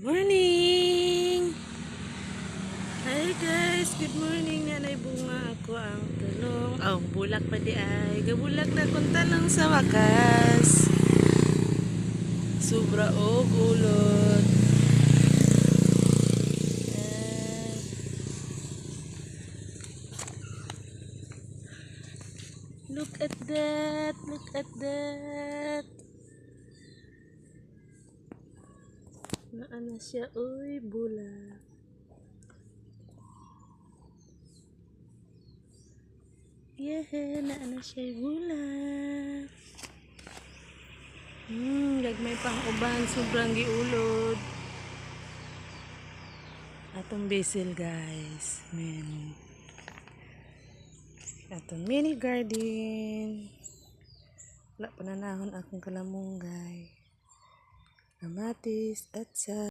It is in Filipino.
Morning! Hi guys! Good morning! Nanay bunga ako ang talong. Bulak pa di ay. Gabulak na kung talong sa wakas. Sobra o gulot. Ay. Look at that! Look at that! Naana siya? Uy, bulak. Yeah, naana siya bulak. Gagmay pang uban, sobrang giulod. Atong basil guys. Man. Atong mini garden. Wala pananahon akong kalamunggay. Kamatis at sa